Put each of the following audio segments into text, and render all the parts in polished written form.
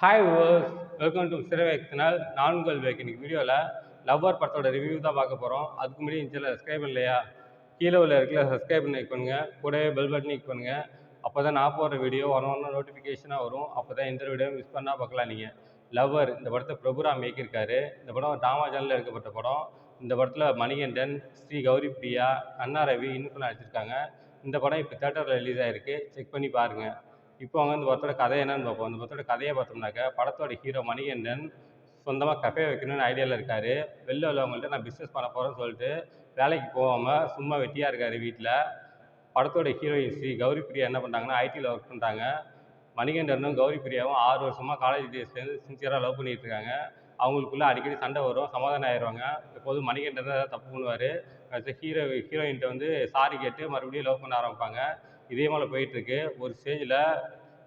Hi viewers, welcome to சிறவேக் channel. நான் உங்கள் வேக். இன்னைக்கு வீடியோவில் லவ்வர் படத்தோட ரிவ்யூ தான் பார்க்க போகிறோம். அதுக்கு முன்னாடி இந்த சேனல் சப்ஸ்கிரைப் இல்லையா, கீழே உள்ள இடத்துல சப்ஸ்கிரைப் பண்ணி பண்ணுங்க, கூடவே பெல் பட்டன் கிளிக் பண்ணுங்க. அப்போ தான் நான் போடுற வீடியோ ஒன்று நோட்டிஃபிகேஷனாக வரும். அப்போ தான் எந்த வீடியோ மிஸ் பண்ணால் பார்க்கலாம். நீங்கள் லவ்வர் இந்த படத்தை பிரபுராம் இயக்கியிருக்காரு. இந்த படம் டாமா சேனலில் எடுக்கப்பட்ட படம். இந்த படத்தில் மணிகண்டன், ஸ்ரீ கௌரி பிரியா, அண்ணா ரவி இன்னும் நடிச்சிருக்காங்க. இந்த படம் இப்போ தேட்டரில் ரிலீஸ் ஆகிருக்கு. செக் பண்ணி பாருங்கள். இப்போ அவங்க இந்த படத்தோட கதை என்னன்னு பார்ப்போம். இந்த படத்தோட கதையை பார்த்தோம்னாக்கா, படத்தோட ஹீரோ மணிகண்டன் சொந்தமாக கஃபே வைக்கணும்னு ஐடியாவில் இருக்கார். வெளில உள்ளவங்கள்ட்ட நான் பிஸ்னஸ் பண்ண போகிறேன்னு சொல்லிட்டு வேலைக்கு போகாமல் சும்மா வெட்டியாக இருக்கார் வீட்டில். படத்தோட ஹீரோயின் ஸ்ரீ கௌரி பிரியா என்ன பண்ணுறாங்கன்னா, ஐடியில் ஒர்க் பண்ணுறாங்க. மணிகண்டனும் கௌரி பிரியாவும் 6 வருஷமாக காலேஜ் டேஸ்லேருந்து சின்சியராக லவ் பண்ணிகிட்டு இருக்காங்க. அவங்களுக்குள்ள அடிக்கடி சண்டை வரும், சமாதானம் ஆயிடுவாங்க. எப்போதும் மணிகண்டன் தான் தப்பு பண்ணுவார். ஹீரோயின்ட்ட வந்து சாரி கேட்டு மறுபடியும் லவ் பண்ண ஆரம்பிப்பாங்க. இதே மாதிரி போயிட்டுருக்கு. ஒரு ஸ்டேஜில்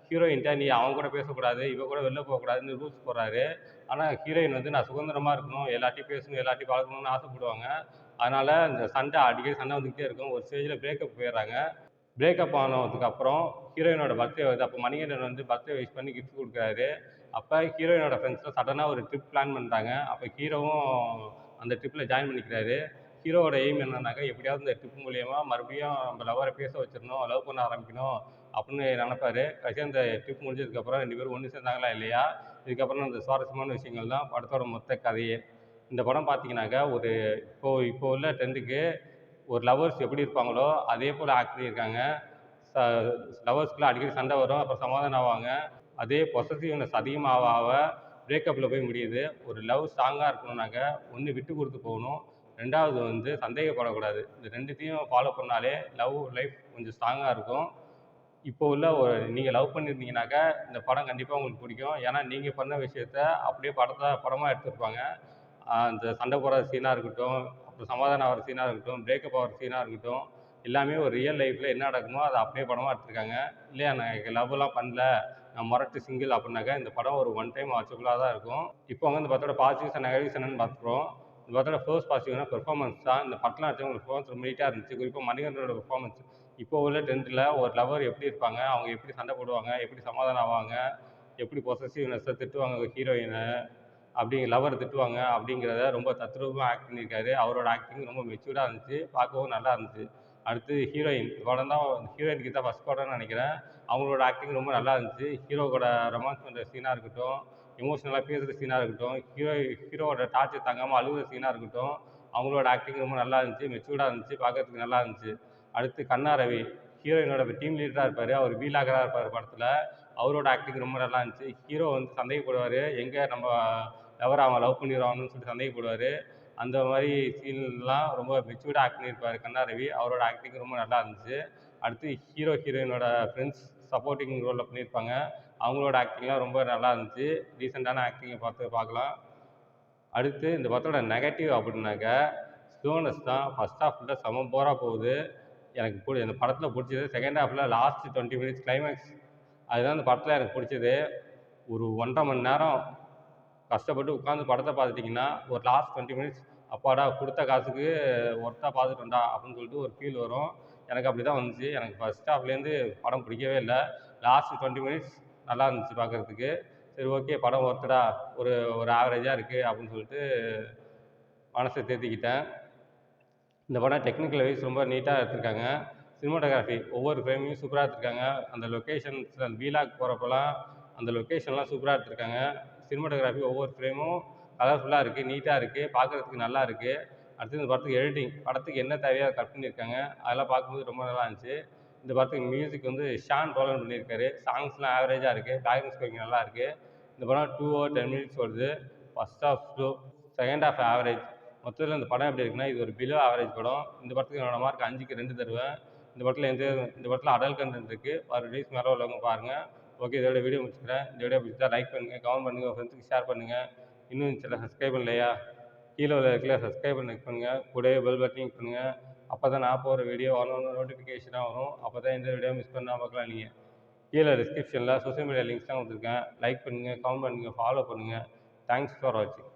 ஹீரோயின்ட்ட நீ அவங்க கூட பேசக்கூடாது, இவ கூட வெளில போகக்கூடாதுன்னு ரூல்ஸ் போடுறாரு. ஆனால் ஹீரோயின் வந்து நான் சுதந்திரமாக இருக்கணும், எல்லாத்தையும் பேசணும், எல்லாத்தையும் பழகணும்னு ஆசைப்படுவாங்க. அதனால் இந்த அடிக்கடி சண்டை வந்துக்கிட்டே இருக்கும். ஒரு ஸ்டேஜில் பிரேக்கப் போயிடுறாங்க. பிரேக்கப் ஆனதுக்கு அப்புறம் ஹீரோயினோட பர்த்டே வருது. அப்போ மணிகண்டன் வந்து பர்த்டே விஷ் பண்ணி கிஃப்ட் கொடுக்குறாரு. அப்போ ஹீரோயினோட ஃப்ரெண்ட்ஸ்லாம் சடனாக ஒரு ட்ரிப் பிளான் பண்ணுறாங்க. அப்போ ஹீரோவும் அந்த ட்ரிப்பில் ஜாயின் பண்ணிக்கிறாரு. ஹீரோவோட எய்ம் என்னன்னாக்கா, எப்படியாவது இந்த ட்ரிப் மூலியமாக மறுபடியும் நம்ம லவ்வரை பேச வச்சிடணும், லவ் பண்ண ஆரம்பிக்கணும் அப்படின்னு நினைப்பாரு. கடைசியாக அந்த ட்ரிப் முடிஞ்சதுக்கப்புறம் 2 பேரும் ஒன்று சேர்ந்தாங்களா இல்லையா, இதுக்கப்புறம் அந்த சுவாரஸ்யமான விஷயங்கள் தான் படத்தோட மொத்த கதையே. இந்த படம் பார்த்தீங்கன்னாக்கா, ஒரு இப்போ உள்ள ட்ரெண்டுக்கு ஒரு லவ்வர்ஸ் எப்படி இருப்பாங்களோ அதே போல் ஆக்ட் பண்ணியிருக்காங்க. ச லவ்வர்ஸ்குள்ள அடிக்கடி சண்டை வரும், அப்புறம் சமாதானம் ஆவாங்க. அதே பொசசிவ்னஸ் அதிகமாக ஆக பிரேக்கப்பில் போய் முடியுது. ஒரு லவ் ஸ்ட்ராங்காக இருக்கணும்னாக்க ஒன்று விட்டு கொடுத்து போகணும், 2வது வந்து சந்தேகப்படக்கூடாது. இந்த 2த்தையும் ஃபாலோ பண்ணாலே லவ் லைஃப் கொஞ்சம் ஸ்ட்ராங்காக இருக்கும். இப்போ உள்ள நீங்கள் லவ் பண்ணியிருந்தீங்கனாக்கா இந்த படம் கண்டிப்பாக உங்களுக்கு பிடிக்கும். ஏன்னா நீங்கள் பண்ண விஷயத்த அப்படியே படமாக எடுத்திருப்பாங்க. அந்த சண்டை போடுற சீனாக இருக்கட்டும், அப்புறம் சமாதானம் ஆகிற சீனாக இருக்கட்டும், பிரேக்கப் ஆகிற சீனாக இருக்கட்டும், எல்லாமே ஒரு ரியல் லைஃப்பில் என்ன நடக்குமோ அதை அப்படியே படமாக எடுத்திருக்காங்க. இல்லையா நான் லவ்லாம் பண்ணல, நான் மொரட்டு சிங்கிள் அப்படின்னாக்கா இந்த படம் ஒரு ஒன் டைம் வாட்சபுளாக தான் இருக்கும். இப்போ வந்து இந்த படத்தோட பாசிட்டிவ்ஸ் அண்ட் நெகட்டிவ்ஸ் என்னென்னு பார்த்துருவோம். இந்த படத்தோட ஃபர்ஸ்ட் பாசிட்டிவ்னா பெர்ஃபார்மன்ஸ் தான். இந்த படத்தில் நடிச்சவங்க பெர்ஃபார்மன்ஸ் ரொம்ப நீட்டாக இருந்துச்சு. குறிப்பாக மணிகண்டனோட பெர்ஃபார்மன்ஸ். இப்போ உள்ள ட்ரெண்டில் ஒரு லவர் எப்படி இருப்பாங்க, அவங்க எப்படி சண்டை போடுவாங்க, எப்படி சமாதானம் ஆவாங்க, எப்படி பொசசிவ்னஸை திட்டுவாங்க ஹீரோயினை, அப்படி லவர் திட்டுவாங்க அப்படிங்கிறத ரொம்ப தத்ரூபமாக ஆக்ட் பண்ணியிருக்காரு. அவரோட ஆக்டிங் ரொம்ப மெச்சூர்டாக இருந்துச்சு, பார்க்கவும் நல்லா இருந்துச்சு. அடுத்து ஹீரோயின் படம் தான் ஹீரோயினுக்கு தான் ஃபஸ்ட் படம்னு நினைக்கிறேன். அவங்களோட ஆக்டிங் ரொம்ப நல்லா இருந்துச்சு. ஹீரோ கூட ரொமான்ஸ் பண்ணுற சீனாக இருக்கட்டும், எமோஷ்னலாக பேசுகிற சீனாக இருக்கட்டும், ஹீரோவோட டார்ச்சர் தாங்காமல் அழுகுற சீனாக இருக்கட்டும், அவங்களோட ஆக்டிங் ரொம்ப நல்லா இருந்துச்சு, மெச்சூர்டாக இருந்துச்சு, பார்க்கறதுக்கு நல்லா இருந்துச்சு. அடுத்து கண்ணா ரவி ஹீரோயினோட டீம் லீடராக இருப்பார். அவர் வீலாகராக இருப்பார் படத்தில். அவரோட ஆக்டிங் ரொம்ப நல்லா இருந்துச்சு. ஹீரோ வந்து சந்தேகப்படுவார், எங்கே நம்ம லவர் அவன் லவ் பண்ணிடுவான்னு சொல்லிட்டு சந்தேகப்படுவார். அந்த மாதிரி சீன்லாம் ரொம்ப மெச்சூர்டாக ஆக்ட் பண்ணியிருப்பார் கண்ணா ரவி. அவரோட ஆக்டிங் ரொம்ப நல்லா இருந்துச்சு. அடுத்து ஹீரோயினோட ஃப்ரெண்ட்ஸ் சப்போர்ட்டிங் ரோலில் பண்ணியிருப்பாங்க. அவங்களோட ஆக்டிங்லாம் ரொம்ப நல்லா இருந்துச்சு. டீசெண்டான ஆக்டிங்கை பார்க்கலாம். அடுத்து இந்த படத்தோட நெகட்டிவ் அப்படின்னாக்கா, ஸ்லோனஸ் தான். ஃபஸ்ட் ஹாஃபில் செம போராக போகுது. எனக்கு இந்த படத்தில் பிடிச்சது செகண்ட் ஹாஃபில் லாஸ்ட் 20 மினிட்ஸ் கிளைமேக்ஸ். அதுதான் இந்த படத்தில் எனக்கு பிடிச்சது. ஒரு 1.5 மணி நேரம் கஷ்டப்பட்டு உட்காந்து படத்தை பார்த்துட்டிங்கன்னா, ஒரு லாஸ்ட் 20 மினிட்ஸ் அப்பாடா கொடுத்த காசுக்கு ஒர்த்தாக பார்த்துட்டோம்டா அப்படின்னு சொல்லிட்டு ஒரு ஃபீல் வரும். எனக்கு அப்படி தான் வந்துச்சு. எனக்கு ஃபஸ்ட் ஹாஃப்லேருந்து படம் பிடிக்கவே இல்லை. லாஸ்ட் 20 மினிட்ஸ் நல்லா இருந்துச்சு பார்க்குறதுக்கு. சரி ஓகே படம் ஒர்த்துடா, ஒரு ஒரு ஆவரேஜாக இருக்குது அப்படின்னு சொல்லிட்டு மனசை தேற்றிக்கிட்டேன். இந்த படம் டெக்னிக்கல் வைஸ் ரொம்ப நீட்டாக எடுத்திருக்காங்க. சினிமாட்டோகிராஃபி ஒவ்வொரு ஃப்ரேமையும் சூப்பராக எடுத்திருக்காங்க. அந்த லொக்கேஷன்ஸ் அந்த வீலாக் போகிறப்பெல்லாம் அந்த லொக்கேஷன்லாம் சூப்பராக எடுத்திருக்காங்க. சினிமாட்டோகிராஃபி ஒவ்வொரு ஃப்ரேமும் கலர்ஃபுல்லாக இருக்குது, நீட்டாக இருக்குது, பார்க்குறதுக்கு நல்லா இருக்குது. அடுத்து இந்த படத்துக்கு எடிட்டிங், படத்துக்கு என்ன தேவையோ அதை கட் பண்ணியிருக்காங்க. அதெல்லாம் பார்க்கும்போது ரொம்ப நல்லா இருந்துச்சு. இந்த படத்துக்கு மியூசிக் வந்து ஷான் ரோலன் பண்ணியிருக்காரு. சாங்ஸ்லாம் ஆவரேஜாக இருக்குது, பேக்ரவுண்ட் ஸ்கோரிங் நல்லா இருக்குது. இந்த படம் 2 hours 10 minutes வருது. First half slow, second half average. மொத்தத்தில் இந்த படம் எப்படி இருக்குன்னா, இது ஒரு பிலோ ஆவரேஜ் படம். இந்த படத்துக்கு என்னோட மார்க் 5க்கு 2 தருவேன். இந்த படத்தில் அடல்ட் கண்டென்ட் இருக்குது. 10 வயசு மேலே உள்ளவங்க பாருங்கள். ஓகே, இதோட வீடியோ முடிச்சுக்கிறேன். இந்த வீடியோ பிடிச்சா லைக் பண்ணுங்கள், கமெண்ட் பண்ணுங்கள், உங்கள் ஃப்ரெண்ட்ஸுக்கு ஷேர் பண்ணுங்கள். இன்னும் இந்த சேனலை சப்ஸ்கிரைப் பண்ணலையா, கீழே உள்ள இடத்துல சப்ஸ்கிரைப் பண்ணி பண்ணுங்கள், கூடவே பெல் பட்டன் கிளிக் பண்ணுங்கள். அப்போ தான் நான் போகிற வீடியோ ஒன்று நோட்டிஃபிகேஷனாக வரும். அப்போ தான் இந்த வீடியோ மிஸ் பண்ணால் பார்க்கலாம். நீங்கள் கீழே டிஸ்கிரிப்ஷனில் சோஷியல் மீடியா லிங்க்ஸ்லாம் கொடுத்துருக்கேன். லைக் பண்ணுங்கள், கமெண்ட் பண்ணுங்கள், ஃபாலோ பண்ணுங்கள். தேங்க்ஸ் ஃபார் வாட்சிங்.